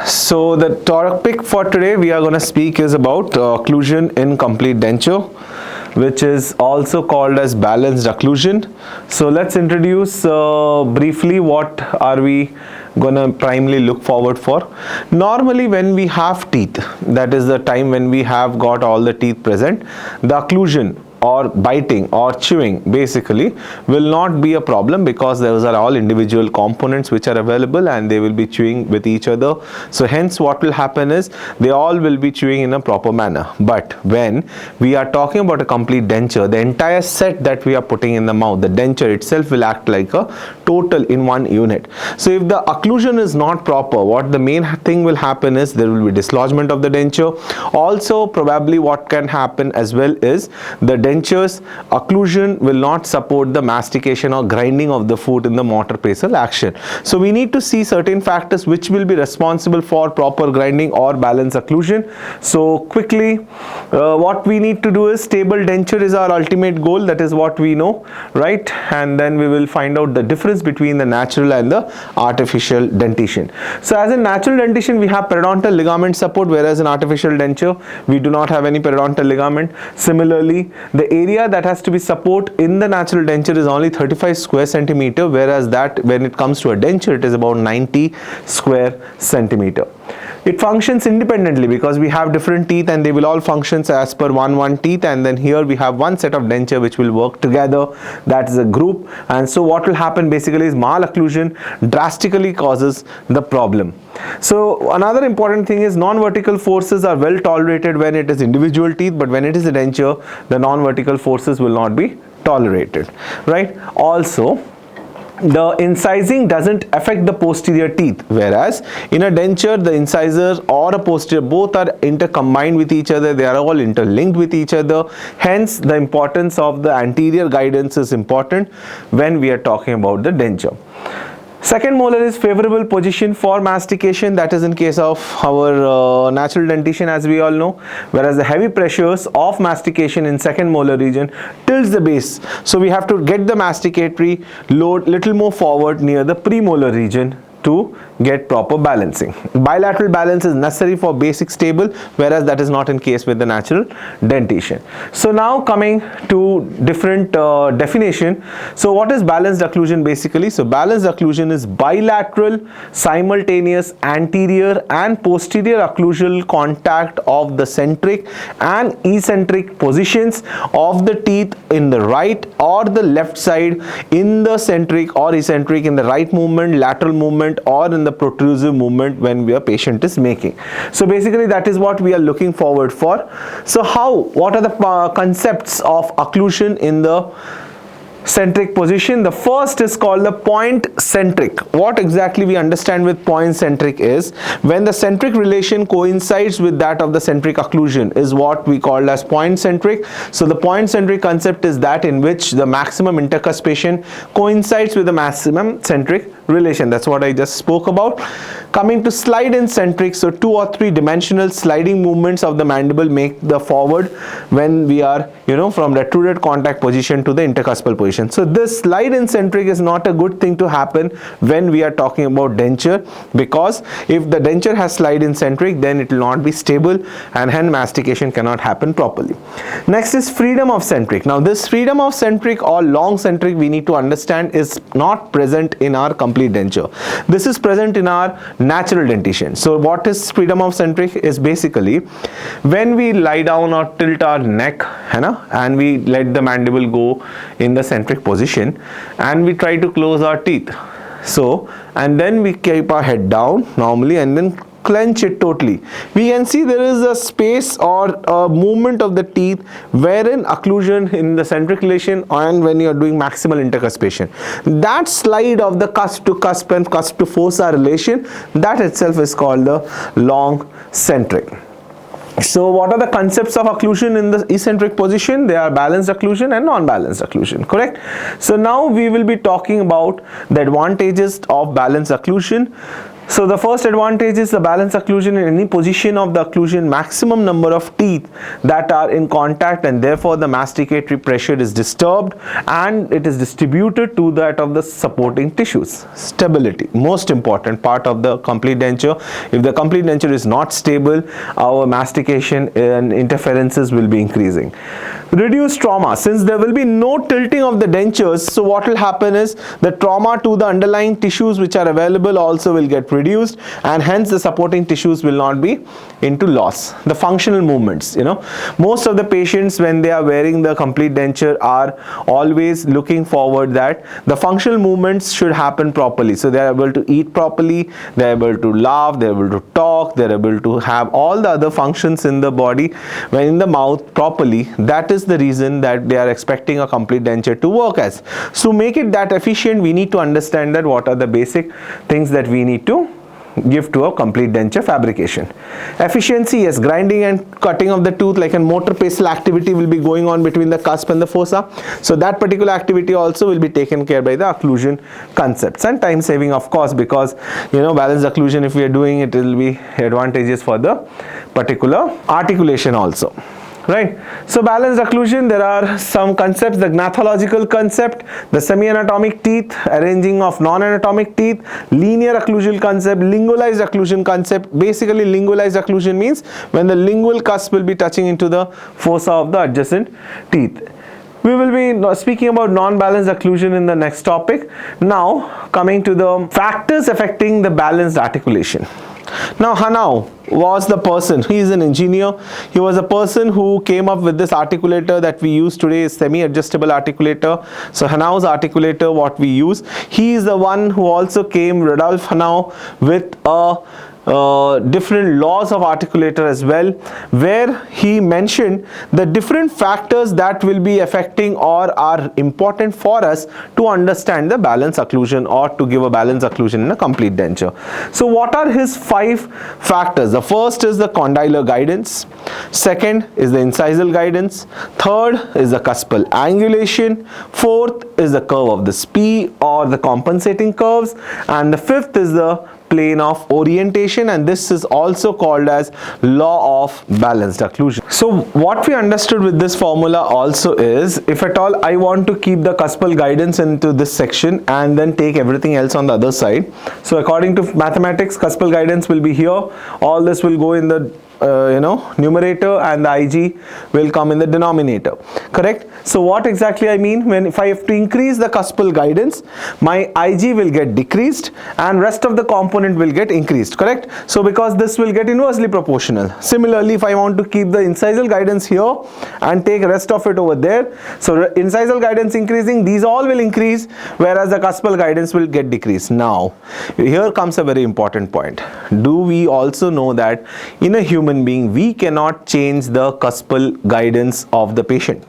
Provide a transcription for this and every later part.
So the topic for today we are going to speak is about occlusion in complete denture, which is also called as balanced occlusion. So let's introduce briefly what are we going to primarily look forward for. Normally when we have teeth, that is the time when we have got all the teeth present, the occlusion or biting or chewing basically will not be a problem, because those are all individual components which are available and they will be chewing with each other. So hence what will happen is they all will be chewing in a proper manner. But when we are talking about a complete denture, the entire set that we are putting in the mouth, the denture itself will act like a total in one unit. So if the occlusion is not proper, what the main thing will happen is there will be dislodgement of the denture. Also probably what can happen as well is the denture's occlusion will not support the mastication or grinding of the food in the motor basal action. So we need to see certain factors which will be responsible for proper grinding or balance occlusion. So quickly what we need to do is stable denture is our ultimate goal. That is what we know, right? And then we will find out the difference between the natural and the artificial dentition. So as in natural dentition we have periodontal ligament support, whereas in artificial denture we do not have any periodontal ligament. Similarly, the area that has to be support in the natural denture is only 35 square centimeter, whereas that when it comes to a denture it is about 90 square centimeter. It functions independently because we have different teeth and they will all function as per one teeth, and then here we have one set of denture which will work together, that is a group. And so what will happen basically is malocclusion drastically causes the problem. So another important thing is non-vertical forces are well tolerated when it is individual teeth, but when it is a denture the non-vertical forces will not be tolerated, right? Also the incising doesn't affect the posterior teeth, whereas in a denture the incisors or a posterior both are intercombined with each other, they are all interlinked with each other. Hence the importance of the anterior guidance is important when we are talking about the denture. Second molar is favorable position for mastication, that is in case of our natural dentition, as we all know, whereas the heavy pressures of mastication in second molar region tilts the base. So we have to get the masticatory load little more forward near the premolar region to get proper balancing. Bilateral balance is necessary for basic stable, whereas that is not in case with the natural dentition. So now coming to different definition. So what is balanced occlusion basically? So balanced occlusion is bilateral simultaneous anterior and posterior occlusal contact of the centric and eccentric positions of the teeth in the right or the left side, in the centric or eccentric, in the right movement, lateral movement, or in the protrusive movement when a patient is making. So basically that is what we are looking forward for. So what are the concepts of occlusion in the centric position? The first is called the point centric. What exactly we understand with point centric is when the centric relation coincides with that of the centric occlusion is what we call as point centric. So the point centric concept is that in which the maximum intercuspation coincides with the maximum centric relation. That's what I just spoke about. Coming to slide in centric, so 2 or 3 dimensional sliding movements of the mandible make the forward when we are from retruded contact position to the intercuspal position. So this slide in centric is not a good thing to happen when we are talking about denture, because if the denture has slide in centric then it will not be stable and hence mastication cannot happen properly. Next is freedom of centric. Now this freedom of centric or long centric we need to understand is not present in our complete denture. This is present in our natural dentition. So what is freedom of centric is basically when we lie down or tilt our neck and we let the mandible go in the centric position and we try to close our teeth. So and then we keep our head down normally and then clench it totally. We can see there is a space or a movement of the teeth wherein occlusion in the centric relation and when you are doing maximal intercuspation. That slide of the cusp to cusp and cusp to fossa relation, that itself is called the long centric. So what are the concepts of occlusion in the eccentric position? They are balanced occlusion and non-balanced occlusion, correct? So now we will be talking about the advantages of balanced occlusion. So the first advantage is the balance occlusion in any position of the occlusion, maximum number of teeth that are in contact, and therefore the masticatory pressure is disturbed and it is distributed to that of the supporting tissues. Stability, most important part of the complete denture. If the complete denture is not stable, our mastication and interferences will be increasing. Reduce trauma, since there will be no tilting of the dentures, so what will happen is the trauma to the underlying tissues which are available also will get reduced, and hence the supporting tissues will not be into loss. The functional movements, most of the patients when they are wearing the complete denture are always looking forward that the functional movements should happen properly, so they are able to eat properly, they are able to laugh, they are able to talk, they are able to have all the other functions in the body when in the mouth properly. That is the reason that they are expecting a complete denture to work as. So to make it that efficient, we need to understand that what are the basic things that we need to give to a complete denture fabrication. Efficiency, yes, grinding and cutting of the tooth, like a motor pestle activity will be going on between the cusp and the fossa, so that particular activity also will be taken care by the occlusion concepts. And time saving, of course, because balanced occlusion, if we are doing it, will be advantageous for the particular articulation also. Right. So balanced occlusion, there are some concepts: the gnathological concept, the semi-anatomic teeth, arranging of non-anatomic teeth, linear occlusion concept, lingualized occlusion concept. Basically, lingualized occlusion means when the lingual cusp will be touching into the fossa of the adjacent teeth. We will be speaking about non-balanced occlusion in the next topic. Now, coming to the factors affecting the balanced articulation. Now Hanau was the person, he is an engineer, he was a person who came up with this articulator that we use today, is semi-adjustable articulator. So Hanau's articulator, what we use, he is the one who also came, Rudolf Hanau, with a different laws of articulator as well, where he mentioned the different factors that will be affecting or are important for us to understand the balance occlusion or to give a balance occlusion in a complete denture. So what are his 5 factors? The first is the condylar guidance, second is the incisal guidance, third is the cuspal angulation, fourth is the curve of the spee or the compensating curves, and the fifth is the plane of orientation, and this is also called as law of balanced occlusion. So what we understood with this formula also is, if at all I want to keep the cuspal guidance into this section and then take everything else on the other side, so according to mathematics, cuspal guidance will be here, all this will go in the numerator, and the IG will come in the denominator, correct? So what exactly I mean, when if I have to increase the cuspal guidance, my IG will get decreased and rest of the component will get increased, correct? So because this will get inversely proportional. Similarly, if I want to keep the incisal guidance here and take rest of it over there, so incisal guidance increasing, these all will increase, whereas the cuspal guidance will get decreased. Now here comes a very important point. Do we also know that in a human being we cannot change the cuspal guidance of the patient?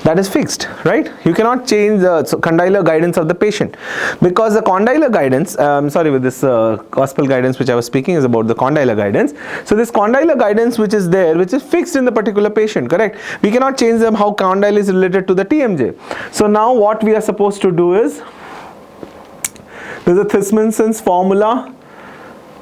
That is fixed, right? You cannot change the condylar guidance of the patient, because the condylar guidance, with this cuspal guidance which I was speaking is about the condylar guidance. So this condylar guidance which is there, which is fixed in the particular patient, correct? We cannot change them how condyle is related to the TMJ. So now what we are supposed to do is, there is a Thysmenson's formula,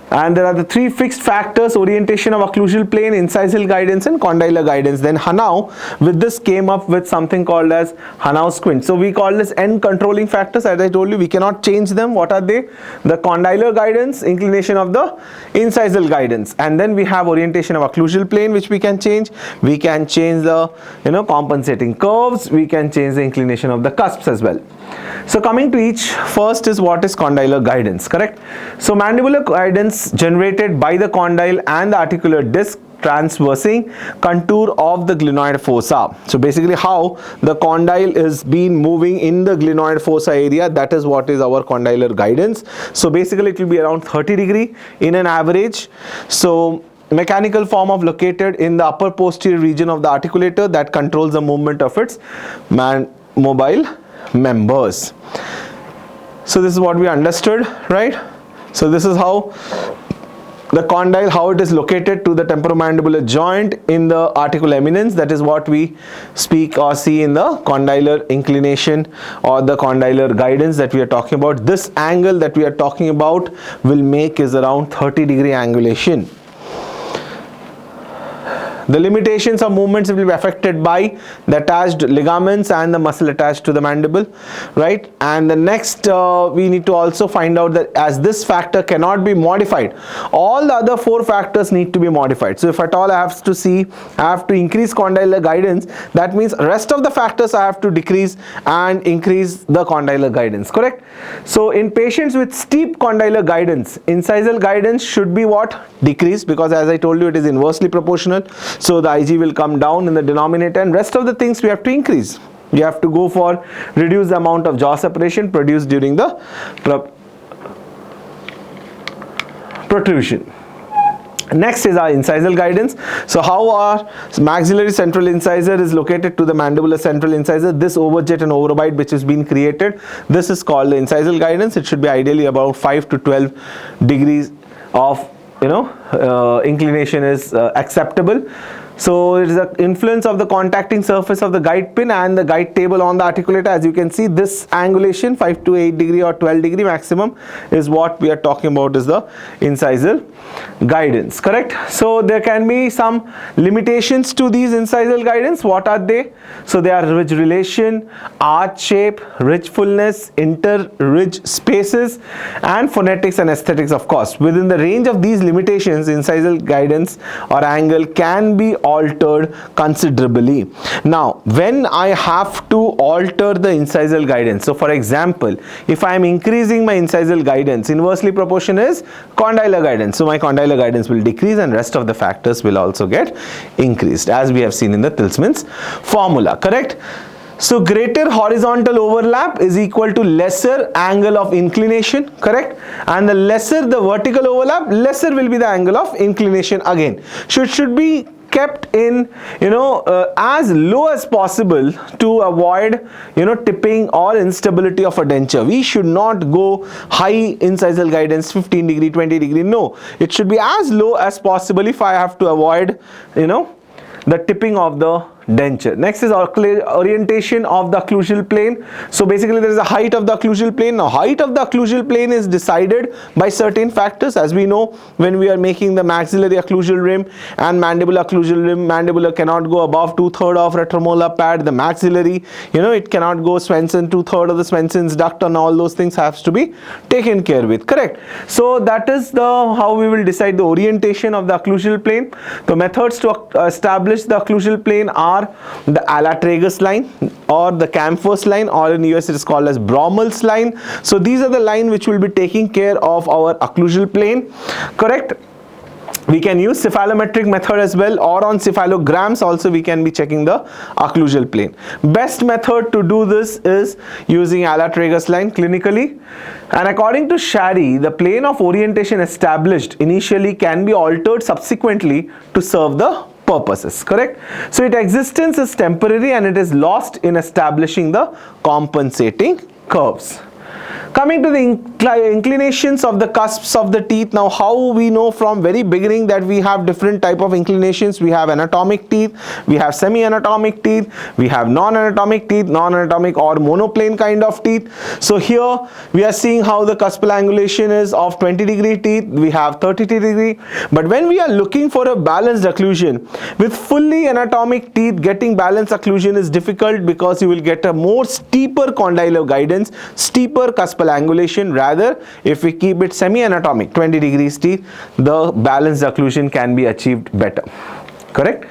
and there are the 3 fixed factors: orientation of occlusal plane, incisal guidance, and condylar guidance. Then Hanau with this came up with something called as Hanau squint. So we call this N controlling factors. As I told you, we cannot change them. What are they? The condylar guidance, inclination of the incisal guidance, and then we have orientation of occlusal plane, which we can change. We can change the compensating curves. We can change the inclination of the cusps as well. So coming to each, first is what is condylar guidance, correct? So mandibular guidance generated by the condyle and the articular disc transversing contour of the glenoid fossa. So basically how the condyle is been moving in the glenoid fossa area, that is what is our condylar guidance. So basically it will be around 30 degree in an average. So mechanical form of located in the upper posterior region of the articulator that controls the movement of its mobile members. So this is what we understood, right? So this is how the condyle, how it is located to the temporomandibular joint in the articular eminence. That is what we speak or see in the condylar inclination or the condylar guidance that we are talking about. This angle that we are talking about will make is around 30-degree angulation. The limitations of movements will be affected by the attached ligaments and the muscle attached to the mandible, right? And the next we need to also find out that as this factor cannot be modified, all the other 4 factors need to be modified. So if at all I have to increase condylar guidance, that means rest of the factors I have to decrease and increase the condylar guidance, correct? So in patients with steep condylar guidance, incisal guidance should be what? Decreased, because as I told you, it is inversely proportional. So the IG will come down in the denominator, and rest of the things we have to increase. You have to go for reduce the amount of jaw separation produced during the protrusion. Next is our incisal guidance. So how our maxillary central incisor is located to the mandibular central incisor, this overjet and overbite which has been created, this is called the incisal guidance. It should be ideally about 5 to 12 degrees of inclination is acceptable. So it is the influence of the contacting surface of the guide pin and the guide table on the articulator. As you can see, this angulation 5 to 8 degree or 12 degree maximum is what we are talking about, is the incisal guidance, correct? So there can be some limitations to these incisal guidance. What are they? So they are ridge relation, arch shape, ridge fullness, inter-ridge spaces, and phonetics and aesthetics, of course. Within the range of these limitations, incisal guidance or angle can be altered considerably. Now when I have to alter the incisal guidance, so for example, if I am increasing my incisal guidance, inversely proportion is condylar guidance, so my condylar guidance will decrease and rest of the factors will also get increased, as we have seen in the Tilsman's formula, correct? So greater horizontal overlap is equal to lesser angle of inclination, correct? And the lesser the vertical overlap, lesser will be the angle of inclination again. So it should be kept in as low as possible to avoid tipping or instability of a denture. We should not go high incisal guidance 15 degree 20 degree, no, it should be as low as possible if I have to avoid the tipping of the denture. Next is orientation of the occlusal plane. So basically there is a height of the occlusal plane. Now height of the occlusal plane is decided by certain factors. As we know, when we are making the maxillary occlusal rim and mandibular occlusal rim, mandibular cannot go above 2/3 of retromolar pad. The maxillary, it cannot go Swenson, 2/3 of the Swenson's duct, and all those things have to be taken care with, correct? So that is how we will decide the orientation of the occlusal plane. The methods to establish the occlusal plane are the Ala-Tragus line or the Camphor's line, or in US it is called as Bromell's line. So these are the line which will be taking care of our occlusal plane, correct? We can use cephalometric method as well, or on cephalograms also we can be checking the occlusal plane. Best method to do this is using Ala-Tragus line clinically. And according to Shari, the plane of orientation established initially can be altered subsequently to serve the purposes, correct? So its existence is temporary and it is lost in establishing the compensating curves. Coming to the inclinations of the cusps of the teeth. Now how we know from very beginning that we have different type of inclinations. We have anatomic teeth, we have semi-anatomic teeth, we have non-anatomic teeth, non-anatomic or monoplane kind of teeth. So here we are seeing how the cuspal angulation is of 20-degree teeth, we have 30-degree. But when we are looking for a balanced occlusion, with fully anatomic teeth, getting balanced occlusion is difficult because you will get a more steeper condylar guidance, steeper cuspal angulation. Rather, if we keep it semi-anatomic 20 degrees teeth, the balanced occlusion can be achieved better, correct?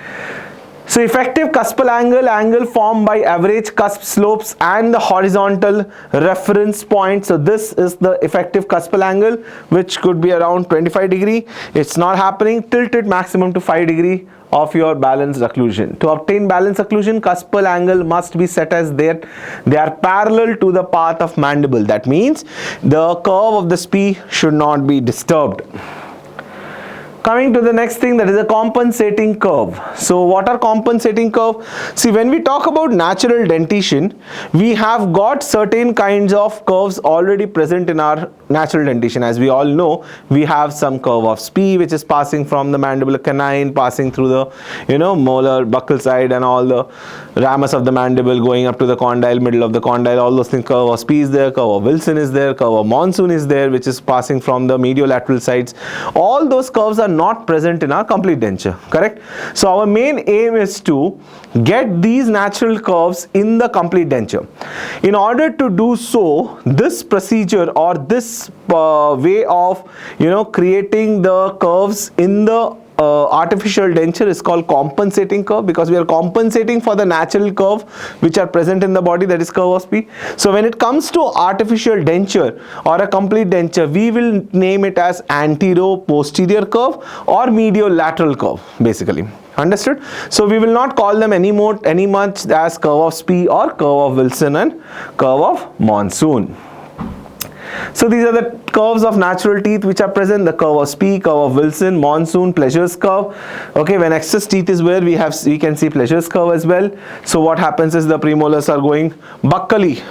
So effective cuspal angle formed by average cusp slopes and the horizontal reference point. So this is the effective cuspal angle, which could be around 25 degree. It's not happening. Tilt it maximum to 5 degree of your balanced occlusion. To obtain balanced occlusion, cuspal angle must be set as they are parallel to the path of mandible. That means the curve of the SPE should not be disturbed. Coming to the next thing, that is a compensating curve. So what are compensating curve? See, when we talk about natural dentition, we have got certain kinds of curves already present in our natural dentition. As we all know, we have some curve of Spee, which is passing from the mandibular canine, passing through the molar buccal side and all the ramus of the mandible, going up to the condyle, middle of the condyle, all those things. Curve of Spee is there, curve of Wilson is there, curve of Monsoon is there, which is passing from the mediolateral sides. All those curves are not present in our complete denture, correct? So our main aim is to get these natural curves in the complete denture. In order to do so, this procedure or this way of creating the curves in the artificial denture is called compensating curve, because we are compensating for the natural curve which are present in the body, that is curve of Spee. So when it comes to artificial denture or a complete denture, we will name it as antero-posterior curve or medial-lateral curve, basically. Understood? So we will not call them any much as curve of Spee or curve of Wilson and curve of Monsoon. So these are the curves of natural teeth which are present: the curve of Spee, curve of Wilson, Monsoon, Pleasure's curve. Okay, when excess teeth is where we can see Pleasure's curve as well. So what happens is the premolars are going buccally,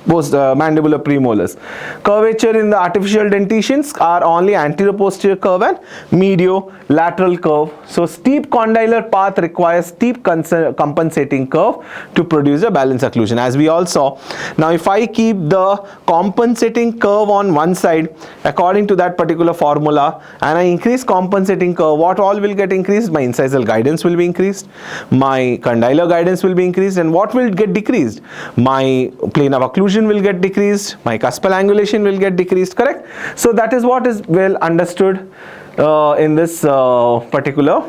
post mandibular premolars. Curvature in the artificial dentitions are only anterior-posterior curve and medial-lateral curve. So steep condylar path requires steep compensating curve to produce a balanced occlusion, as we all saw. Now if I keep the compensating curve on one side according to that particular formula and I increase compensating curve, what all will get increased? My incisal guidance will be increased, my condylar guidance will be increased, and what will get decreased? My plane of occlusion will get decreased, my cuspal angulation will get decreased, correct? So that is what is well understood in this particular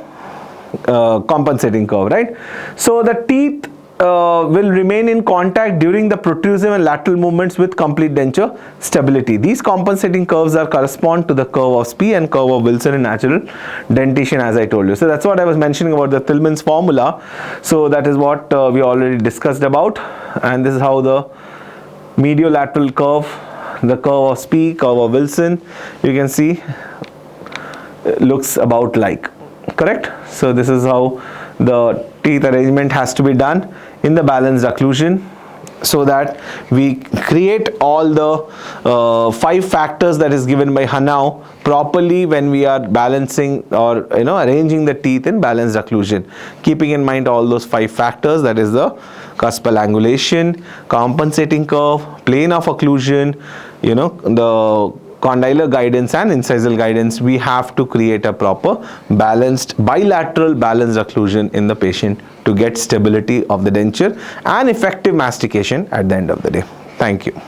compensating curve, right? So the teeth will remain in contact during the protrusive and lateral movements with complete denture stability. These compensating curves are correspond to the curve of Spee and curve of Wilson in natural dentition, as I told you. So that's what I was mentioning about the Tillman's formula. So that is what we already discussed about, and this is how the mediolateral curve, the curve of Spee, curve of Wilson, you can see looks about like, correct? So this is how the teeth arrangement has to be done in the balanced occlusion, so that we create all the 5 factors that is given by Hanau properly when we are balancing or arranging the teeth in balanced occlusion, keeping in mind all those 5 factors, that is the cuspal angulation, compensating curve, plane of occlusion, the condylar guidance and incisal guidance. We have to create a proper balanced bilateral balanced occlusion in the patient to get stability of the denture and effective mastication at the end of the day. Thank you.